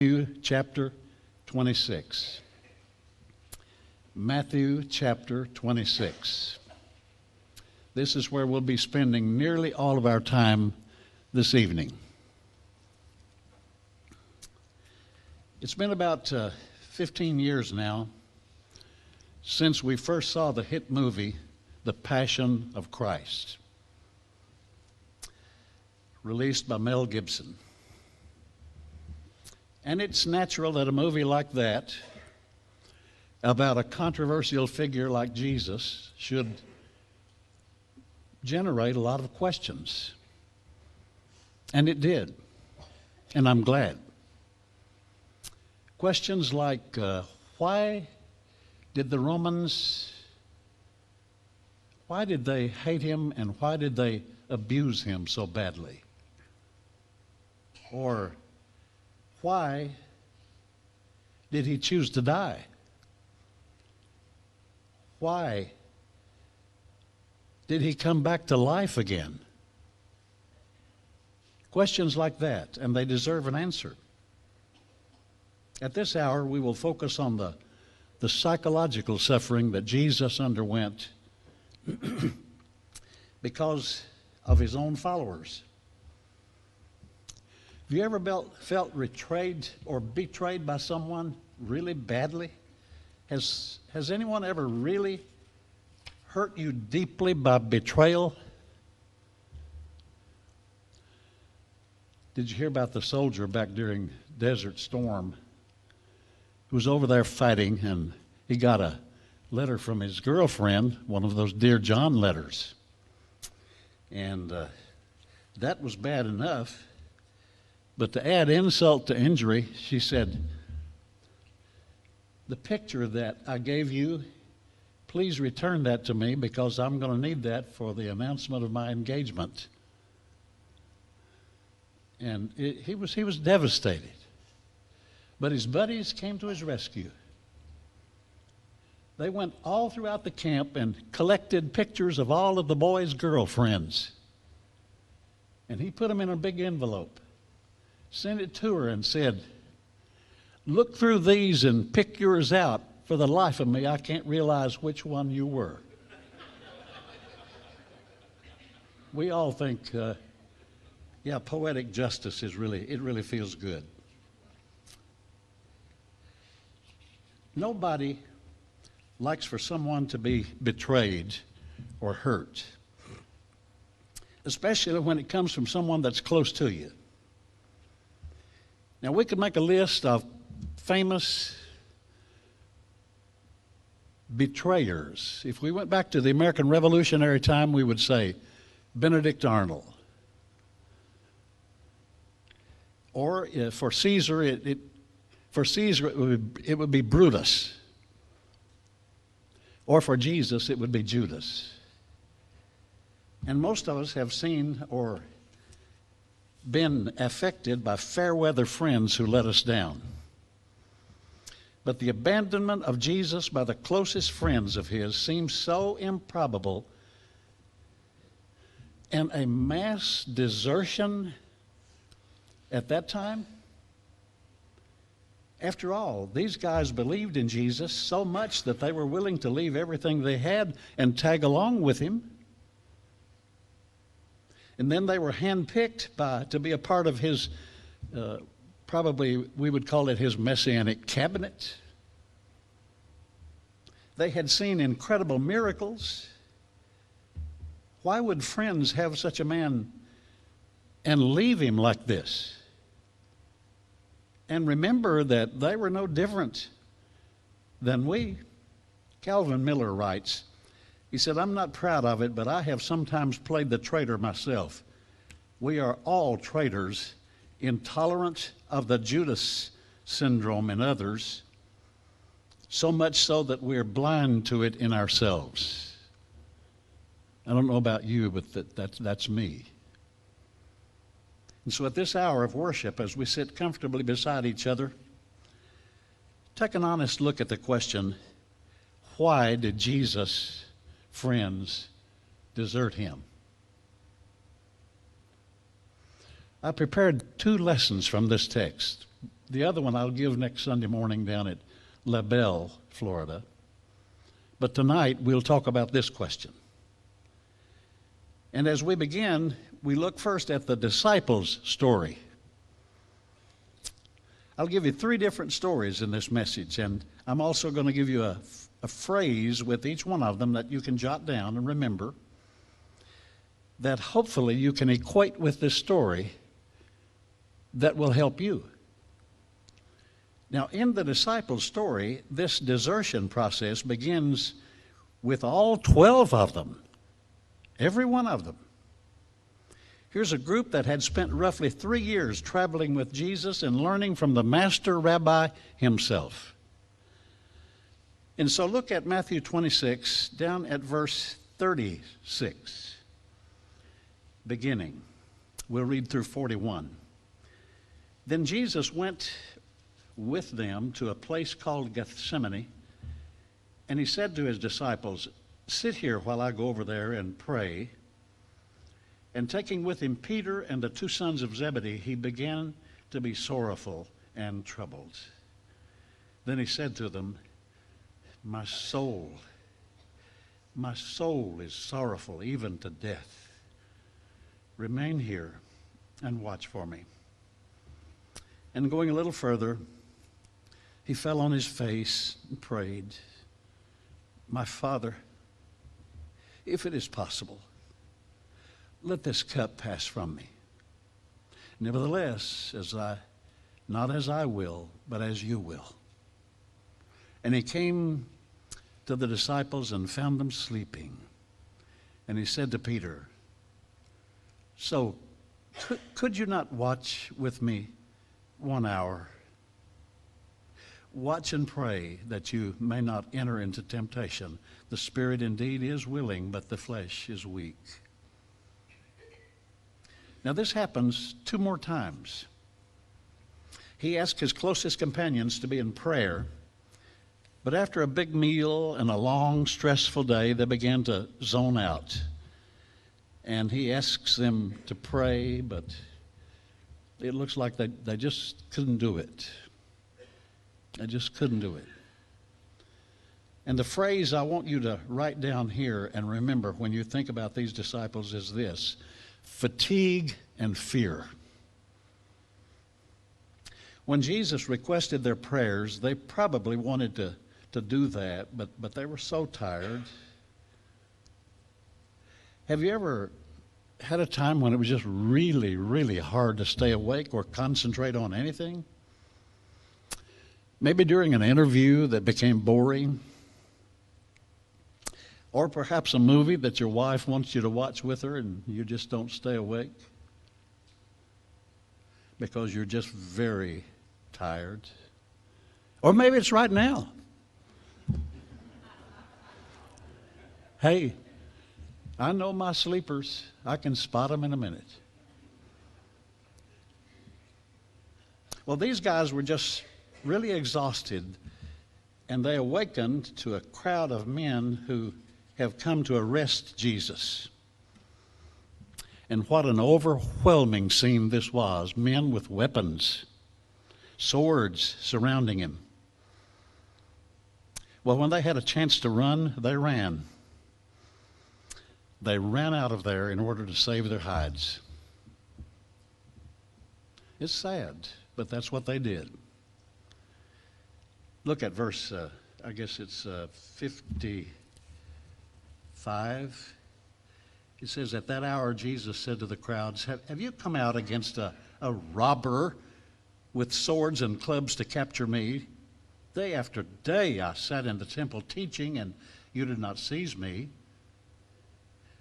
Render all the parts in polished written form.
Matthew chapter 26. Matthew chapter 26. This is where we'll be spending nearly all of our time this evening. It's been about 15 years now since we first saw the hit movie, The Passion of Christ, released by Mel Gibson. And it's natural that a movie like that, about a controversial figure like Jesus, should generate a lot of questions. And it did. And I'm glad. Questions like, why did the Romans, why did they hate him and why did they abuse him so badly? Or, why did he choose to die? Why did he come back to life again? Questions like that, and they deserve an answer. At this hour, we will focus on the psychological suffering that Jesus underwent because of his own followers. Have you ever felt betrayed or betrayed by someone really badly? Has anyone ever really hurt you deeply by betrayal? Did you hear about the soldier back during Desert Storm who was over there fighting, and he got a letter from his girlfriend, one of those Dear John letters. And that was bad enough. But to add insult to injury, she said, the picture that I gave you, please return that to me because I'm going to need that for the announcement of my engagement. And he was devastated. But his buddies came to his rescue. They went all throughout the camp and collected pictures of all of the boys' girlfriends. And he put them in a big envelope, sent it to her and said, look through these and pick yours out. For the life of me, I can't realize which one you were. We all think, poetic justice it really feels good. Nobody likes for someone to be betrayed or hurt, especially when it comes from someone that's close to you. Now, we could make a list of famous betrayers. If we went back to the American Revolutionary time, we would say Benedict Arnold. Or for Caesar, it would be Brutus. Or for Jesus, it would be Judas. And most of us have seen or been affected by fair weather friends who let us down. But the abandonment of Jesus by the closest friends of his seems so improbable, and a mass desertion at that time. After all, these guys believed in Jesus so much that they were willing to leave everything they had and tag along with him. And then they were handpicked to be a part of his, probably we would call it his messianic cabinet. They had seen incredible miracles. Why would friends have such a man and leave him like this? And remember that they were no different than we. Calvin Miller writes, he said, I'm not proud of it, but I have sometimes played the traitor myself. We are all traitors, intolerant of the Judas syndrome in others, so much so that we're blind to it in ourselves. I don't know about you, but that's me. And so at this hour of worship, as we sit comfortably beside each other, take an honest look at the question, why did Jesus' friends desert him? I prepared two lessons from this text. The other one I'll give next Sunday morning down at La Belle, Florida. But tonight we'll talk about this question. And as we begin, we look first at the disciples' story. I'll give you 3 different stories in this message, and I'm also going to give you a phrase with each one of them that you can jot down and remember, that hopefully you can equate with this story that will help you. Now, in the disciples' story, this desertion process begins with all 12 of them, every one of them. Here's a group that had spent roughly 3 years traveling with Jesus and learning from the master rabbi himself. And so look at Matthew 26, down at verse 36, beginning. We'll read through 41. Then Jesus went with them to a place called Gethsemane, and he said to his disciples, "Sit here while I go over there and pray." And taking with him Peter and the 2 sons of Zebedee, he began to be sorrowful and troubled. Then he said to them, my soul is sorrowful even to death. Remain here and watch for me." And going a little further, he fell on his face and prayed, "My Father, if it is possible, let this cup pass from me. Nevertheless, not as I will, but as you will." And he came to the disciples and found them sleeping. And he said to Peter, "So, could you not watch with me 1 hour? Watch and pray that you may not enter into temptation. The spirit indeed is willing, but the flesh is weak." Now this happens 2 more times. He asked his closest companions to be in prayer, but after a big meal and a long, stressful day, they began to zone out. And he asks them to pray, but it looks like they just couldn't do it. They just couldn't do it. And the phrase I want you to write down here and remember when you think about these disciples is this: fatigue and fear. When Jesus requested their prayers, they probably wanted to do that, but they were so tired. Have you ever had a time when it was just really, really hard to stay awake or concentrate on anything? Maybe during an interview that became boring, or perhaps a movie that your wife wants you to watch with her and you just don't stay awake because you're just very tired. Or maybe it's right now. Hey, I know my sleepers. I can spot them in a minute. Well, these guys were just really exhausted, and they awakened to a crowd of men who have come to arrest Jesus. And what an overwhelming scene this was. Men with weapons, swords surrounding him. Well, when they had a chance to run, they ran. They ran out of there in order to save their hides. It's sad, but that's what they did. Look at verse, I guess it's 55. It says, "At that hour Jesus said to the crowds, have you come out against a robber with swords and clubs to capture me? Day after day I sat in the temple teaching, and you did not seize me.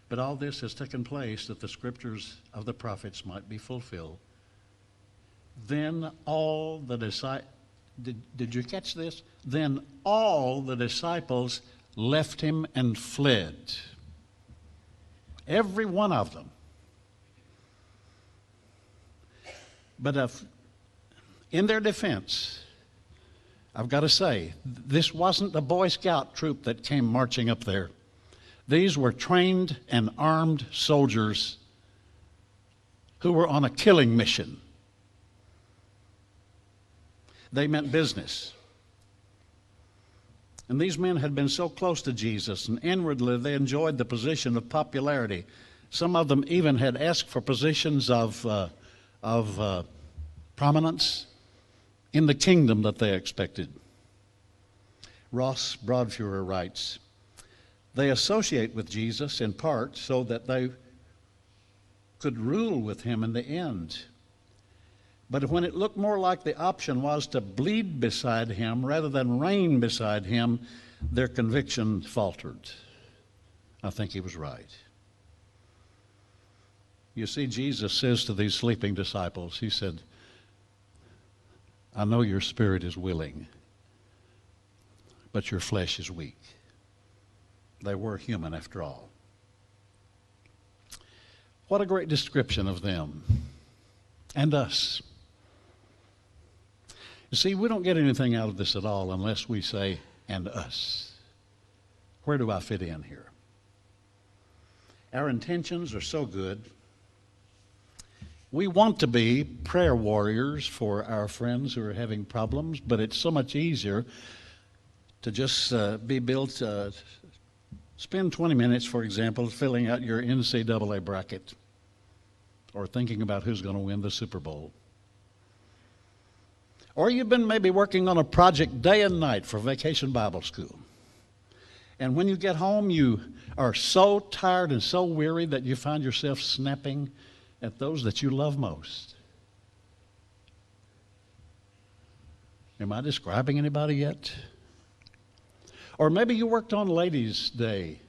But all this has taken place that the scriptures of the prophets might be fulfilled." Then all the disciples, did you catch this? Then all the disciples left him and fled. Every one of them. But in their defense, I've got to say, this wasn't the Boy Scout troop that came marching up there. These were trained and armed soldiers who were on a killing mission. They meant business. And these men had been so close to Jesus, and inwardly they enjoyed the position of popularity. Some of them even had asked for positions of prominence in the kingdom that they expected. Ross Broadfuhrer writes, they associate with Jesus in part so that they could rule with him in the end. But when it looked more like the option was to bleed beside him rather than reign beside him, their conviction faltered. I think he was right. You see, Jesus says to these sleeping disciples, he said, I know your spirit is willing, but your flesh is weak. They were human after all. What a great description of them and us. You see, we don't get anything out of this at all unless we say, and us. Where do I fit in here? Our intentions are so good. We want to be prayer warriors for our friends who are having problems, but it's so much easier to just be built. Spend 20 minutes, for example, filling out your NCAA bracket or thinking about who's going to win the Super Bowl. Or you've been maybe working on a project day and night for Vacation Bible School. And when you get home, you are so tired and so weary that you find yourself snapping at those that you love most. Am I describing anybody yet? Or maybe you worked on Ladies' Day,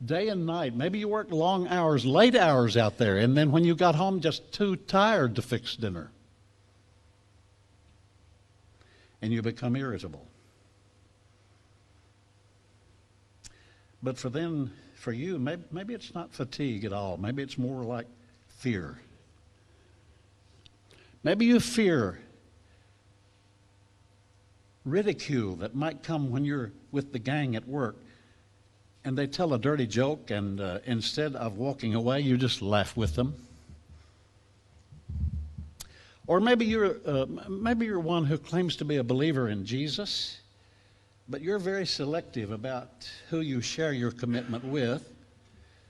day and night. Maybe you worked long hours, late hours out there, and then when you got home, just too tired to fix dinner. And you become irritable. But for you, maybe it's not fatigue at all. Maybe it's more like fear. Maybe you fear ridicule that might come when you're with the gang at work and they tell a dirty joke, and instead of walking away, you just laugh with them. Or maybe you're one who claims to be a believer in Jesus, but you're very selective about who you share your commitment with.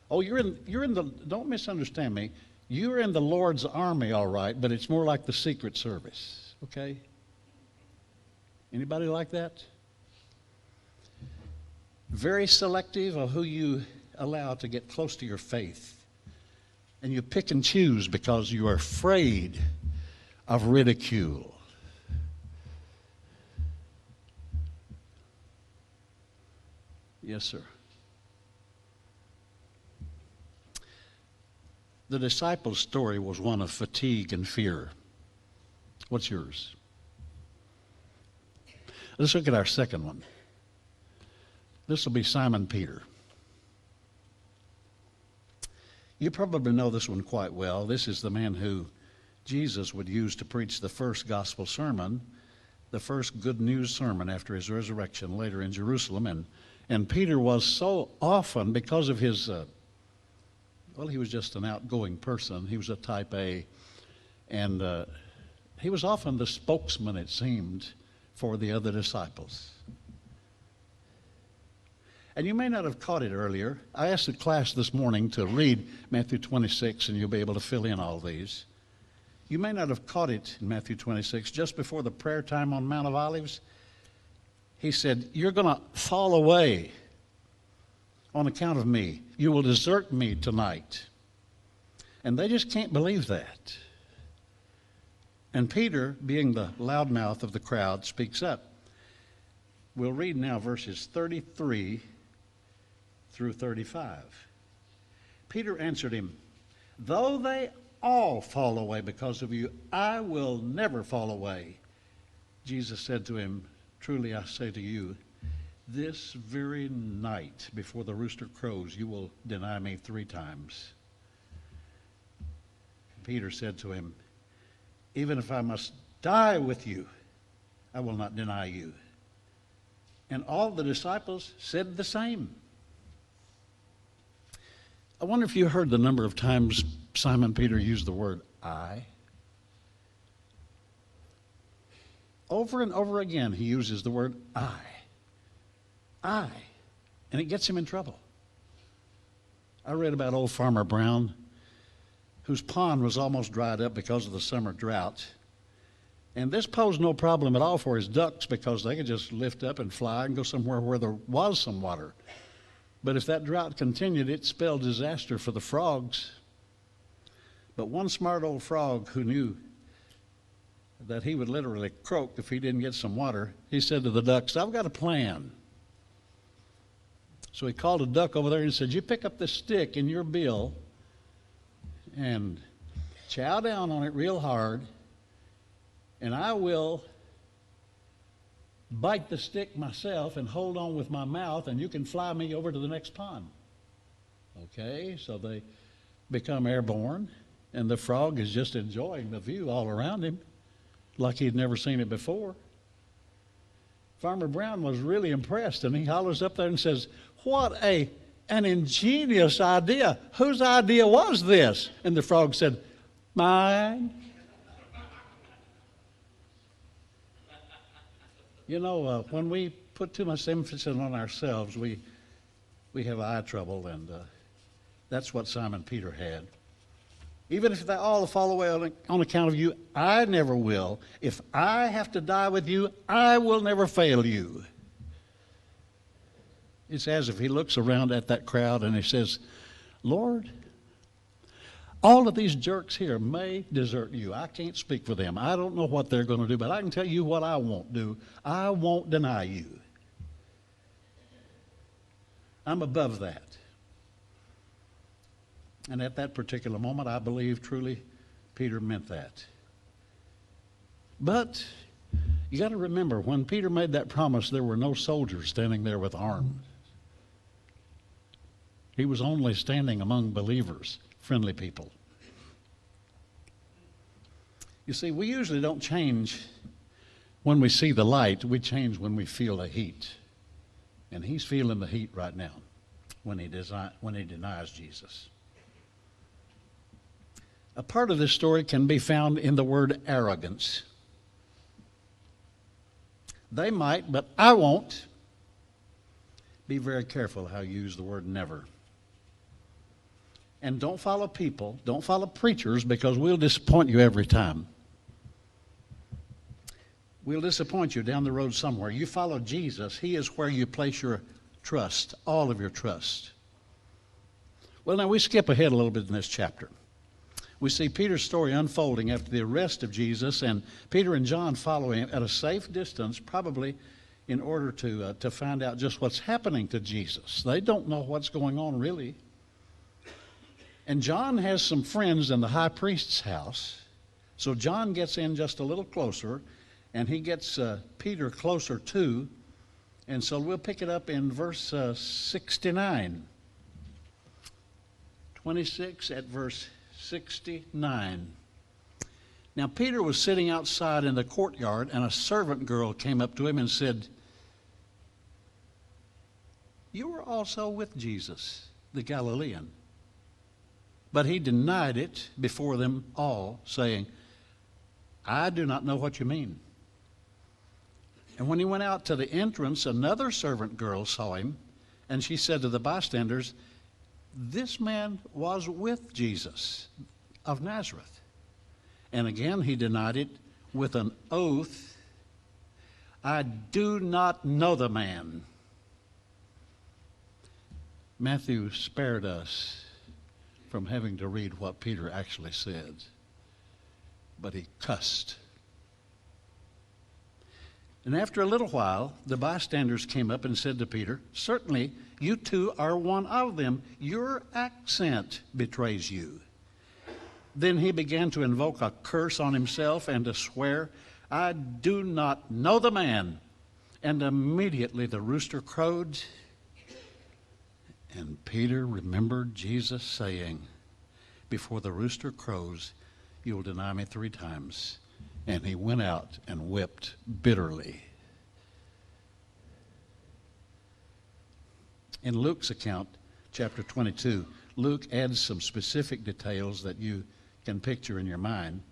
Oh, don't misunderstand me. You're in the Lord's army, all right, but it's more like the Secret Service, okay? Anybody like that? Very selective of who you allow to get close to your faith. And you pick and choose because you are afraid of ridicule. Yes, sir. The disciples' story was one of fatigue and fear. What's yours? Let's look at our second one. This will be Simon Peter. You probably know this one quite well. This is the man who Jesus would use to preach the first gospel sermon, the first good news sermon after his resurrection later in Jerusalem. And Peter was so often, because of his, he was just an outgoing person. He was a type A. And he was often the spokesman, it seemed, for the other disciples. And you may not have caught it earlier. I asked the class this morning to read Matthew 26, and you'll be able to fill in all these. You may not have caught it in Matthew 26. Just before the prayer time on Mount of Olives, he said, you're going to fall away on account of me. You will desert me tonight. And they just can't believe that. And Peter, being the loudmouth of the crowd, speaks up. We'll read now verses 33 through 35. Peter answered him, though they all fall away because of you, I will never fall away. Jesus said to him, truly I say to you, this very night before the rooster crows, you will deny me 3 times. Peter said to him, even if I must die with you, I will not deny you. And all the disciples said the same. I wonder if you heard the number of times Simon Peter used the word I. Over and over again, he uses the word I. I. And it gets him in trouble. I read about old Farmer Brown, whose pond was almost dried up because of the summer drought. And this posed no problem at all for his ducks because they could just lift up and fly and go somewhere where there was some water. But if that drought continued, it spelled disaster for the frogs. But one smart old frog who knew that he would literally croak if he didn't get some water, he said to the ducks, I've got a plan. So he called a duck over there and said, you pick up this stick in your bill and chow down on it real hard, and I will bite the stick myself and hold on with my mouth, and you can fly me over to the next pond. Okay, so they become airborne, and the frog is just enjoying the view all around him like he'd never seen it before. Farmer Brown was really impressed, and he hollers up there and says, what an ingenious idea. Whose idea was this? And the frog said, mine. You know, when we put too much emphasis on ourselves, we have eye trouble, and that's what Simon Peter had. Even if they all fall away on account of you, I never will. If I have to die with you, I will never fail you. It's as if he looks around at that crowd and he says, Lord, all of these jerks here may desert you. I can't speak for them. I don't know what they're going to do, but I can tell you what I won't do. I won't deny you. I'm above that. And at that particular moment, I believe truly Peter meant that. But you got to remember, when Peter made that promise, there were no soldiers standing there with arms. He was only standing among believers, friendly people. You see, we usually don't change when we see the light. We change when we feel the heat. And he's feeling the heat right now when he denies Jesus. A part of this story can be found in the word arrogance. They might, but I won't. Be very careful how you use the word never. And don't follow people, don't follow preachers, because we'll disappoint you every time. We'll disappoint you down the road somewhere. You follow Jesus, he is where you place your trust, all of your trust. Well, now we skip ahead a little bit in this chapter. We see Peter's story unfolding after the arrest of Jesus, and Peter and John follow him at a safe distance, probably in order to find out just what's happening to Jesus. They don't know what's going on, really. And John has some friends in the high priest's house, so John gets in just a little closer, and he gets Peter closer too. And so we'll pick it up in verse 69. 26 at verse 69. Now Peter was sitting outside in the courtyard, and a servant girl came up to him and said, you were also with Jesus, the Galilean. But he denied it before them all, saying, I do not know what you mean. And when he went out to the entrance, another servant girl saw him, and she said to the bystanders, this man was with Jesus of Nazareth. And again he denied it with an oath, I do not know the man. Matthew spared us from having to read what Peter actually said, but he cussed. And after a little while, the bystanders came up and said to Peter, certainly you too are one of them. Your accent betrays you. Then he began to invoke a curse on himself and to swear, I do not know the man. And immediately the rooster crowed. And Peter remembered Jesus saying, before the rooster crows, you will deny me 3 times. And he went out and wept bitterly. In Luke's account, chapter 22, Luke adds some specific details that you can picture in your mind.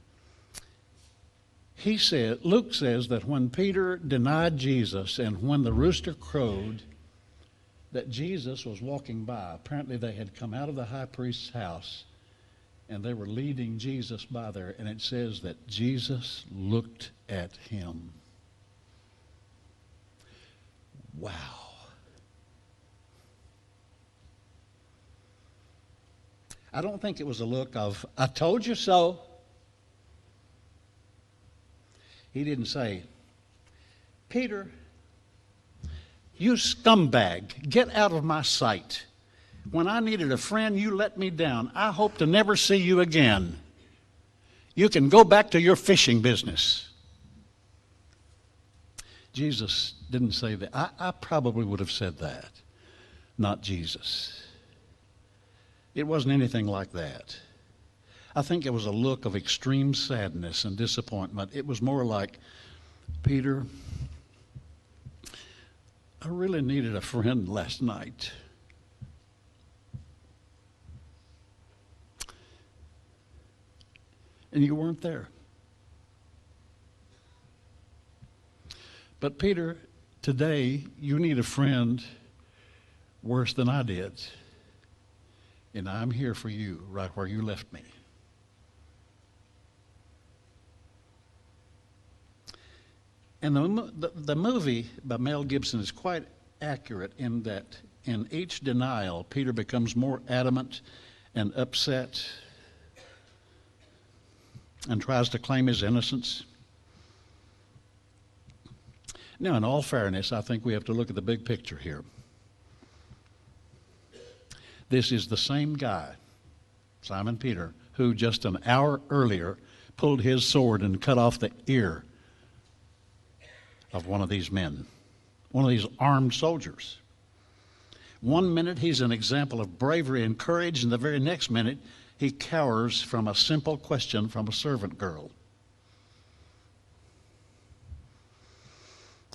Luke says that when Peter denied Jesus and when the rooster crowed, that Jesus was walking by. Apparently they had come out of the high priest's house and they were leading Jesus by there, and it says that Jesus looked at him. Wow. I don't think it was a look of, I told you so. He didn't say, Peter, you scumbag, get out of my sight. When I needed a friend, you let me down. I hope to never see you again. You can go back to your fishing business. Jesus didn't say that. I probably would have said that, not Jesus. It wasn't anything like that. I think it was a look of extreme sadness and disappointment. It was more like, Peter, I really needed a friend last night. And you weren't there. But Peter, today you need a friend worse than I did. And I'm here for you right where you left me. And the movie by Mel Gibson is quite accurate in that in each denial, Peter becomes more adamant and upset and tries to claim his innocence. Now, in all fairness, I think we have to look at the big picture here. This is the same guy, Simon Peter, who just an hour earlier pulled his sword and cut off the ear of one of these men, one of these armed soldiers. One minute he's an example of bravery and courage, and the very next minute he cowers from a simple question from a servant girl.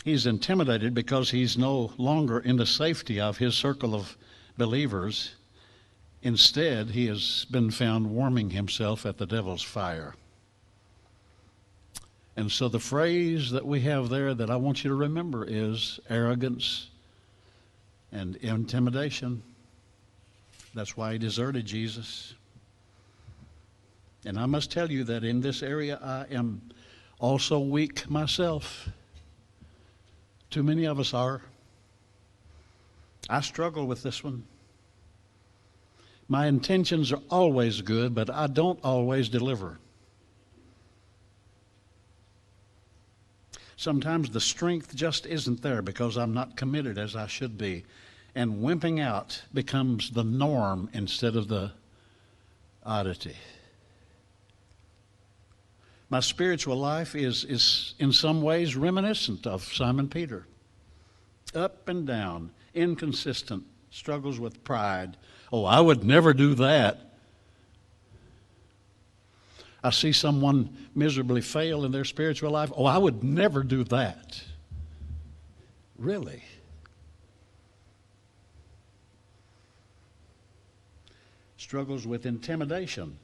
He's intimidated because he's no longer in the safety of his circle of believers. Instead, he has been found warming himself at the devil's fire. And so the phrase that we have there that I want you to remember is arrogance and intimidation. That's why he deserted Jesus. And I must tell you that in this area I am also weak myself. Too many of us are. I struggle with this one. My intentions are always good, but I don't always deliver. Sometimes the strength just isn't there because I'm not committed as I should be. And wimping out becomes the norm instead of the oddity. My spiritual life is in some ways reminiscent of Simon Peter. Up and down, inconsistent, struggles with pride. Oh, I would never do that. I see someone miserably fail in their spiritual life. Oh, I would never do that. Really? Struggles with intimidation.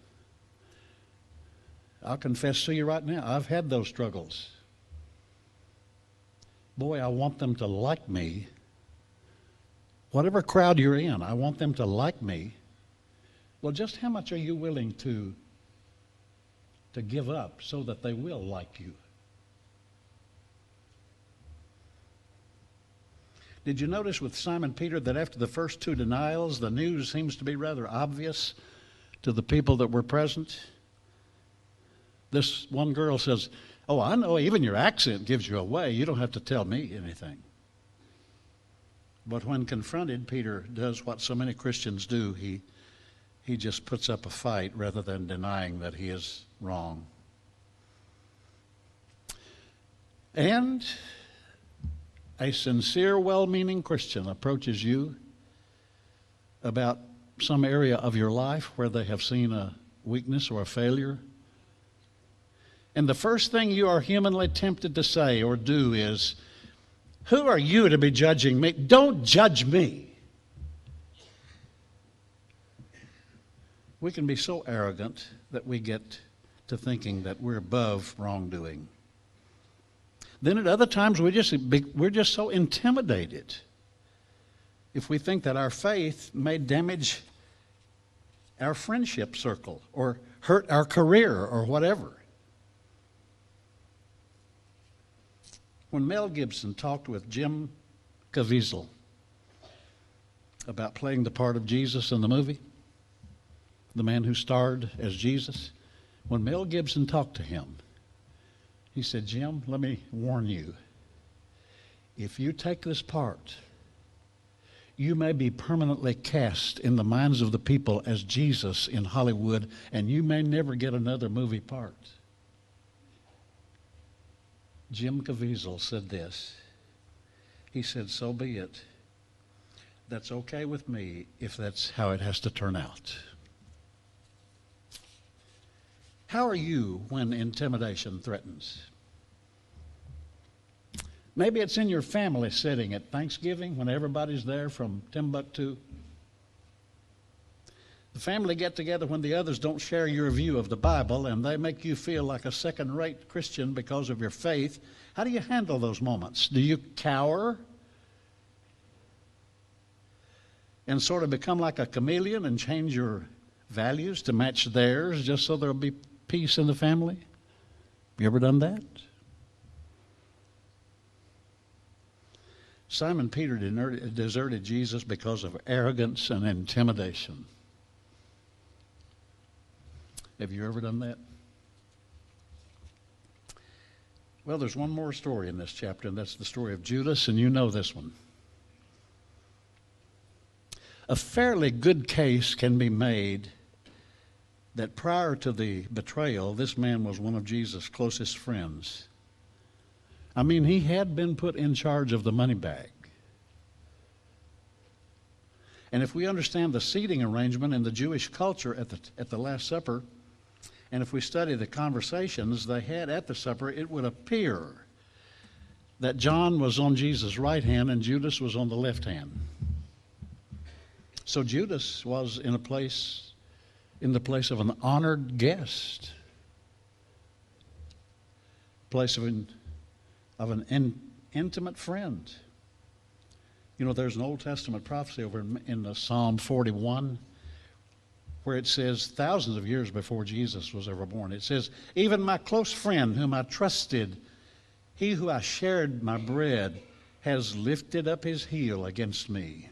I'll confess to you right now, I've had those struggles. Boy, I want them to like me. Whatever crowd you're in, I want them to like me. Well, just how much are you willing to give up so that they will like you? Did you notice with Simon Peter that after the first two denials, the news seems to be rather obvious to the people that were present? This one girl says, oh, I know, even your accent gives you away. You don't have to tell me anything. But when confronted, Peter does what so many Christians do. He just puts up a fight rather than denying that he is wrong. And a sincere, well-meaning Christian approaches you about some area of your life where they have seen a weakness or a failure. And the first thing you are humanly tempted to say or do is, who are you to be judging me? Don't judge me. We can be so arrogant that we get to thinking that we're above wrongdoing. Then at other times we're just so intimidated if we think that our faith may damage our friendship circle or hurt our career or whatever. When Mel Gibson talked with Jim Caviezel about playing the part of Jesus in the movie, the man who starred as Jesus, when Mel Gibson talked to him, he said, "Jim, let me warn you. If you take this part, you may be permanently cast in the minds of the people as Jesus in Hollywood, and you may never get another movie part." Jim Caviezel said this. He said, "So be it. That's okay with me if that's how it has to turn out." How are you when intimidation threatens? Maybe it's in your family setting at Thanksgiving when everybody's there from Timbuktu. The family get together when the others don't share your view of the Bible and they make you feel like a second-rate Christian because of your faith. How do you handle those moments? Do you cower and sort of become like a chameleon and change your values to match theirs just so there'll be peace in the family? You ever done that? Simon Peter deserted Jesus because of arrogance and intimidation. Have you ever done that? Well, there's one more story in this chapter, and that's the story of Judas, and you know this one. A fairly good case can be made that prior to the betrayal, this man was one of Jesus' closest friends. I mean, he had been put in charge of the money bag. And if we understand the seating arrangement in the Jewish culture at the Last Supper, and if we study the conversations they had at the supper, it would appear that John was on Jesus' right hand and Judas was on the left hand. So Judas was in the place of an honored guest, place of an intimate friend. You know, there's an Old Testament prophecy over in Psalm 41 where it says, thousands of years before Jesus was ever born, it says, "Even my close friend whom I trusted, he who I shared my bread, has lifted up his heel against me."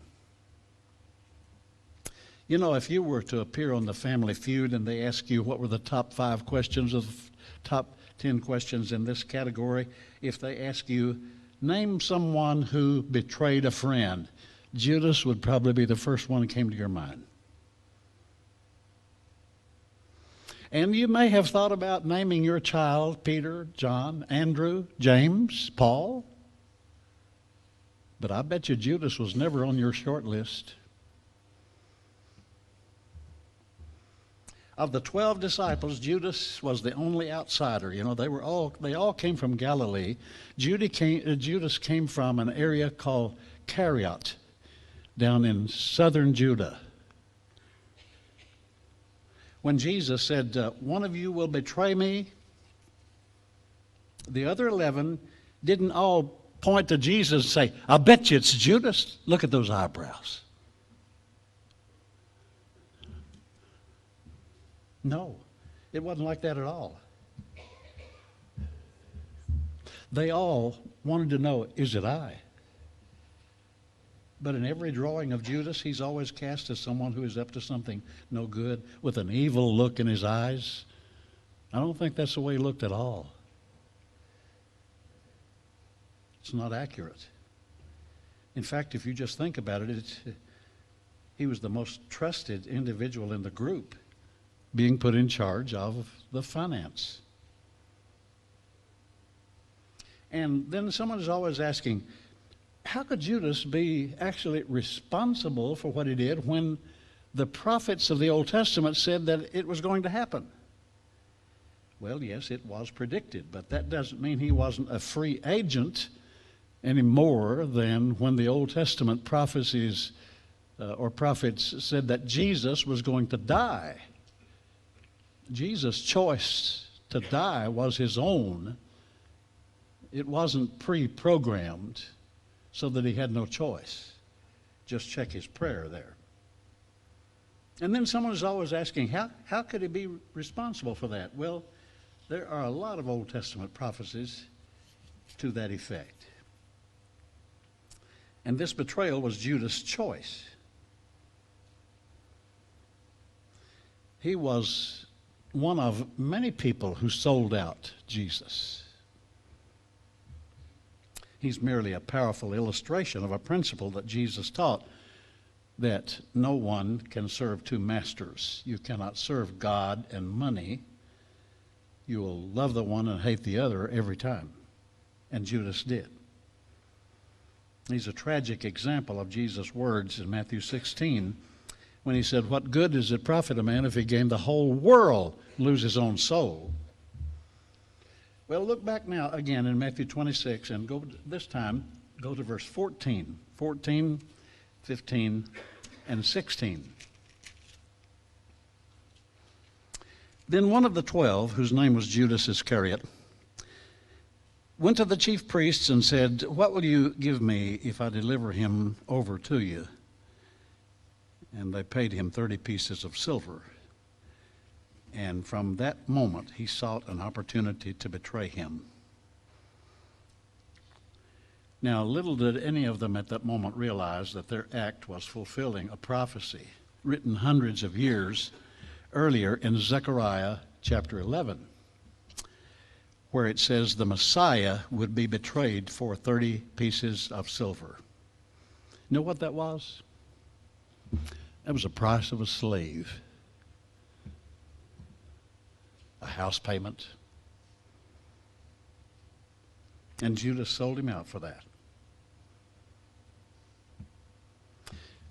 You know, if you were to appear on the Family Feud and they ask you what were the top 5 questions of top 10 questions in this category, if they ask you, name someone who betrayed a friend, Judas would probably be the first one that came to your mind. And you may have thought about naming your child Peter, John, Andrew, James, Paul. But I bet you Judas was never on your short list. Of the 12 disciples, Judas was the only outsider. You know, they all came from Galilee. Judas came from an area called Cariot, down in southern Judah. When Jesus said, "One of you will betray me," the other 11 didn't all point to Jesus and say, "I bet you it's Judas. Look at those eyebrows." No, it wasn't like that at all. They all wanted to know, is it I? But in every drawing of Judas, he's always cast as someone who is up to something no good, with an evil look in his eyes. I don't think that's the way he looked at all. It's not accurate. In fact, if you just think about it, he was the most trusted individual in the group, being put in charge of the finance. And then someone is always asking, how could Judas be actually responsible for what he did when the prophets of the Old Testament said that it was going to happen? Well, yes, it was predicted, but that doesn't mean he wasn't a free agent any more than when the Old Testament prophecies or prophets said that Jesus was going to die. Jesus' choice to die was his own. It wasn't pre-programmed so that he had no choice. Just check his prayer there. And then someone is always asking, how could he be responsible for that? Well, there are a lot of Old Testament prophecies to that effect. And this betrayal was Judas' choice. He was one of many people who sold out Jesus. He's merely a powerful illustration of a principle that Jesus taught, that no one can serve two masters. You cannot serve God and money. You will love the one and hate the other every time. And Judas did. He's a tragic example of Jesus' words in Matthew 16 when he said, "What good does it profit a man if he gain the whole world, lose his own soul?" Well, look back now again in Matthew 26 and this time go to verse 14, 15, and 16. Then one of the 12, whose name was Judas Iscariot, went to the chief priests and said, "What will you give me if I deliver him over to you?" And they paid him 30 pieces of silver. And from that moment, he sought an opportunity to betray him. Now, little did any of them at that moment realize that their act was fulfilling a prophecy written hundreds of years earlier in Zechariah chapter 11, where it says the Messiah would be betrayed for 30 pieces of silver. You know what that was? That was the price of a slave. A house payment. And Judas sold him out for that.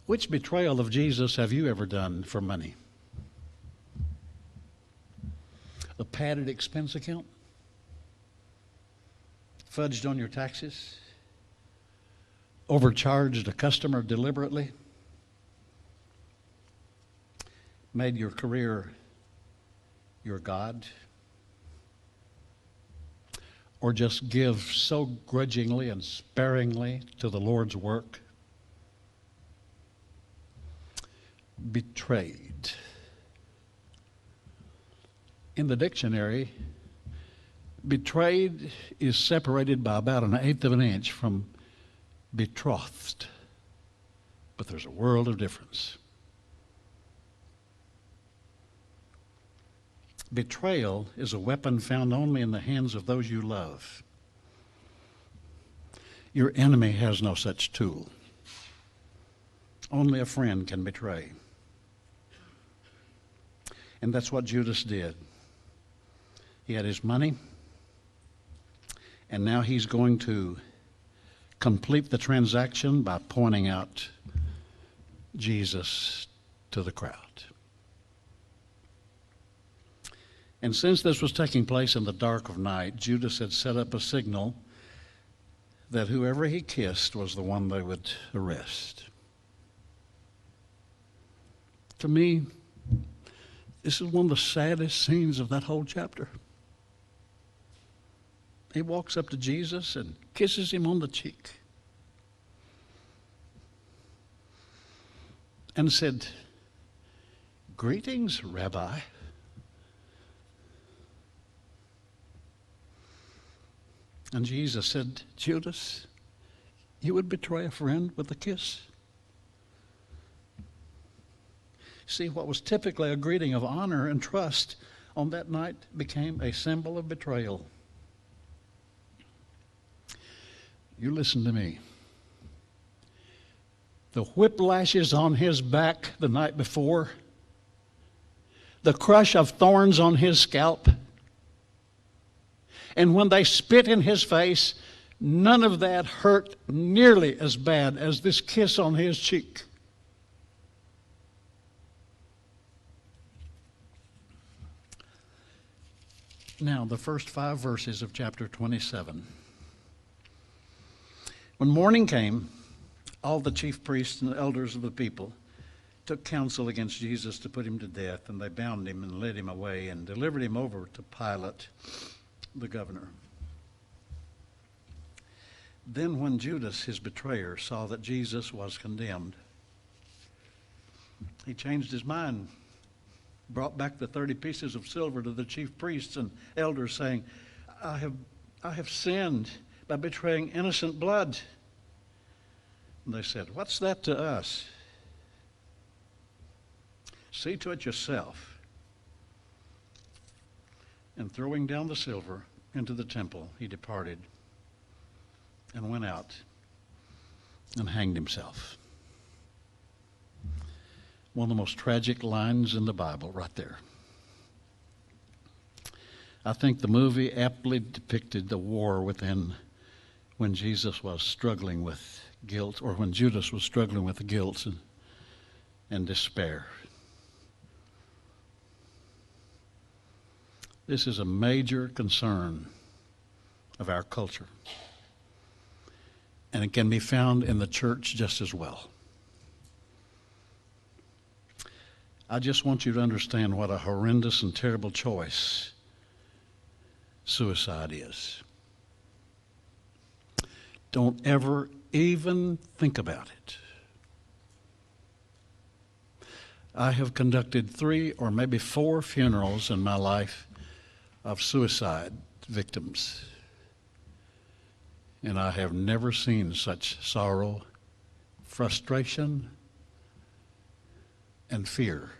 Which betrayal of Jesus have you ever done for money? A padded expense account? Fudged on your taxes? Overcharged a customer deliberately? Made your career your God? Or just give so grudgingly and sparingly to the Lord's work? Betrayed. In the dictionary, betrayed is separated by about 1/8 of an inch from betrothed. But there's a world of difference. Betrayal is a weapon found only in the hands of those you love. Your enemy has no such tool. Only a friend can betray. And that's what Judas did. He had his money, and now he's going to complete the transaction by pointing out Jesus to the crowd. And since this was taking place in the dark of night, Judas had set up a signal that whoever he kissed was the one they would arrest. To me, this is one of the saddest scenes of that whole chapter. He walks up to Jesus and kisses him on the cheek and said, "Greetings, Rabbi." And Jesus said, "Judas, you would betray a friend with a kiss?" See, what was typically a greeting of honor and trust on that night became a symbol of betrayal. You listen to me. The whiplashes on his back the night before, the crush of thorns on his scalp, and when they spit in his face, none of that hurt nearly as bad as this kiss on his cheek. Now, the first 5 verses of chapter 27. When morning came, all the chief priests and the elders of the people took counsel against Jesus to put him to death, and they bound him and led him away and delivered him over to Pilate, the governor. Then when Judas, his betrayer, saw that Jesus was condemned, he changed his mind, brought back the 30 pieces of silver to the chief priests and elders, saying, I have sinned by betraying innocent blood. And they said, what's that to us? See to it yourself. And throwing down the silver into the temple, he departed and went out and hanged himself. One of the most tragic lines in the Bible right there. I think the movie aptly depicted the war within when Jesus was struggling with guilt, or when Judas was struggling with guilt and despair. This is a major concern of our culture. And it can be found in the church just as well. I just want you to understand what a horrendous and terrible choice suicide is. Don't ever even think about it. I have conducted 3 or maybe 4 funerals in my life of suicide victims. And I have never seen such sorrow, frustration, and fear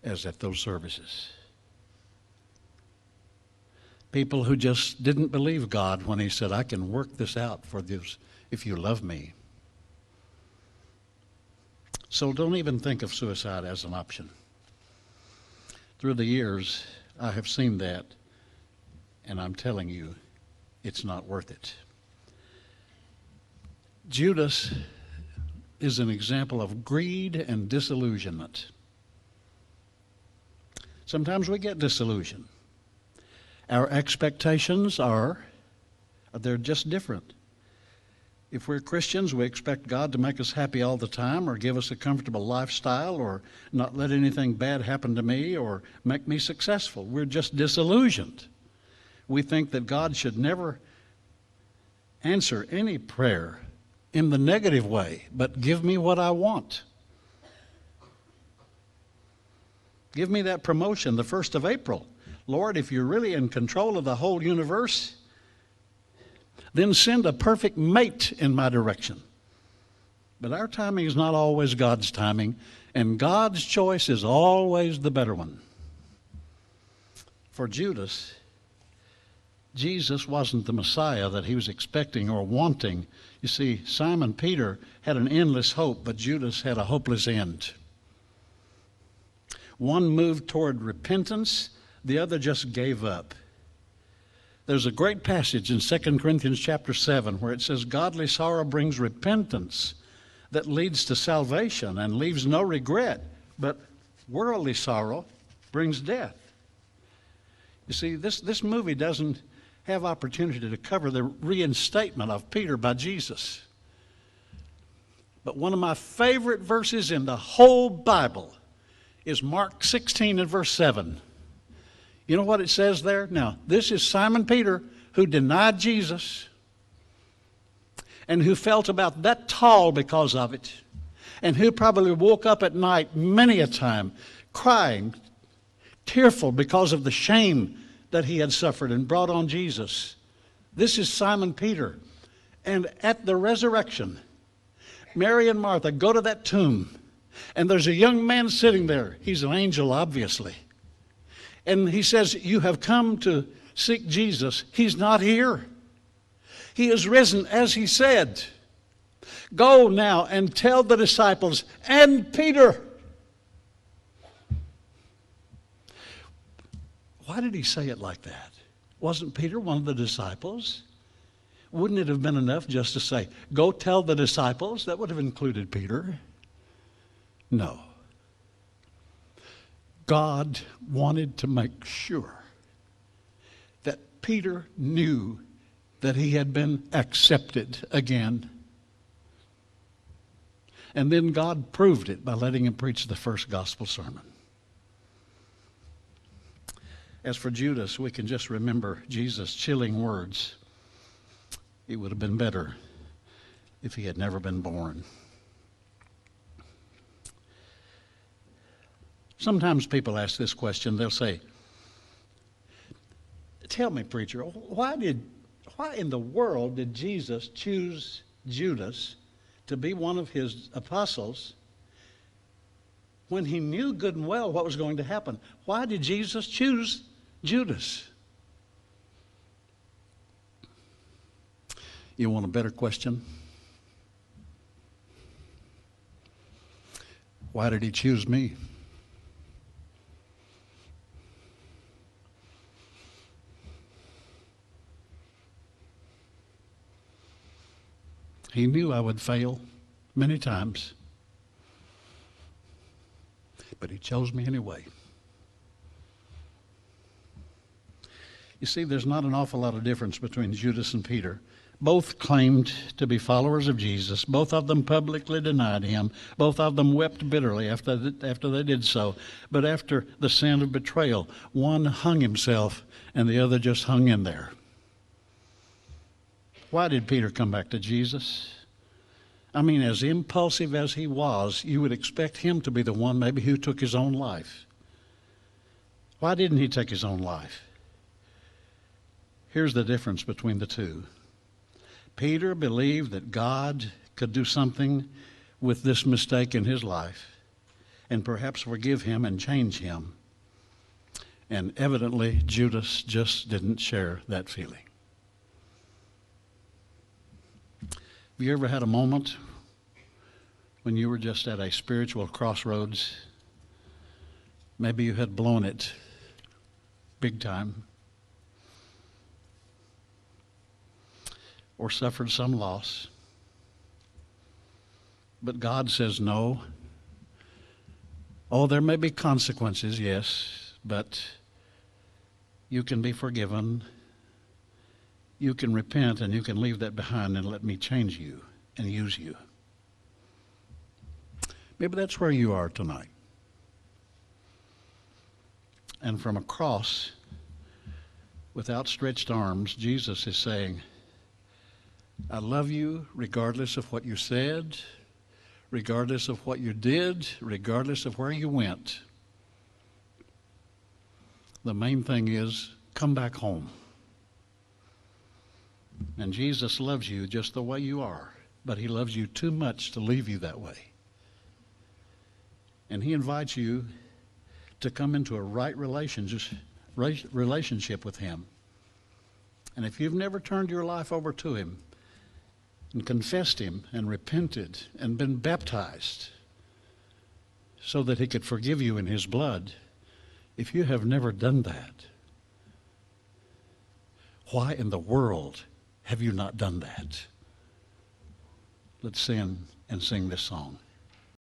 as at those services. People who just didn't believe God when he said, I can work this out for this if you love me. So don't even think of suicide as an option. Through the years, I have seen that, and I'm telling you, it's not worth it. Judas is an example of greed and disillusionment. Sometimes we get disillusioned. Our expectations they're just different. If we're Christians, we expect God to make us happy all the time, or give us a comfortable lifestyle, or not let anything bad happen to me, or make me successful. We're just disillusioned. We think that God should never answer any prayer in the negative way, but give me what I want. Give me that promotion the 1st of April. Lord, if you're really in control of the whole universe, then send a perfect mate in my direction. But our timing is not always God's timing, and God's choice is always the better one. For Judas, Jesus wasn't the Messiah that he was expecting or wanting. You see, Simon Peter had an endless hope, but Judas had a hopeless end. One moved toward repentance, the other just gave up. There's a great passage in 2 Corinthians chapter 7 where it says, godly sorrow brings repentance that leads to salvation and leaves no regret, but worldly sorrow brings death. You see, this movie doesn't have opportunity to cover the reinstatement of Peter by Jesus. But one of my favorite verses in the whole Bible is Mark 16 and verse 7. You know what it says there? Now, this is Simon Peter who denied Jesus and who felt about that tall because of it, and who probably woke up at night many a time crying, tearful because of the shame that he had suffered and brought on Jesus. This is Simon Peter. And at the resurrection, Mary and Martha go to that tomb, and there's a young man sitting there. He's an angel, obviously. And he says, you have come to seek Jesus. He's not here. He is risen, as he said. Go now and tell the disciples and Peter. Why did he say it like that? Wasn't Peter one of the disciples? Wouldn't it have been enough just to say, go tell the disciples? That would have included Peter. No. God wanted to make sure that Peter knew that he had been accepted again. And then God proved it by letting him preach the first gospel sermon. As for Judas, we can just remember Jesus' chilling words It would have been better if he had never been born. Sometimes people ask this question. They'll say, tell me, preacher, why in the world did Jesus choose Judas to be one of his apostles when he knew good and well what was going to happen? Why did Jesus choose Judas? You want a better question? Why did he choose me? He knew I would fail many times, but he chose me anyway. You see, there's not an awful lot of difference between Judas and Peter. Both claimed to be followers of Jesus. Both of them publicly denied him. Both of them wept bitterly after they did so. But after the sin of betrayal, one hung himself and the other just hung in there. Why did Peter come back to Jesus? I mean, as impulsive as he was, you would expect him to be the one maybe who took his own life. Why didn't he take his own life? Here's the difference between the two. Peter believed that God could do something with this mistake in his life and perhaps forgive him and change him. And evidently, Judas just didn't share that feeling. Have you ever had a moment when you were just at a spiritual crossroads? Maybe you had blown it big time, or suffered some loss. But God says no. Oh, there may be consequences, yes, but you can be forgiven. You can repent and you can leave that behind and let me change you and use you. Maybe that's where you are tonight. And from a cross, with outstretched arms, Jesus is saying, I love you regardless of what you said, regardless of what you did, regardless of where you went. The main thing is, come back home. And Jesus loves you just the way you are, but he loves you too much to leave you that way. And he invites you to come into a right relationship with him. And if you've never turned your life over to him and confessed him and repented and been baptized so that he could forgive you in his blood, if you have never done that, why in the world have you not done that? Let's stand and sing this song.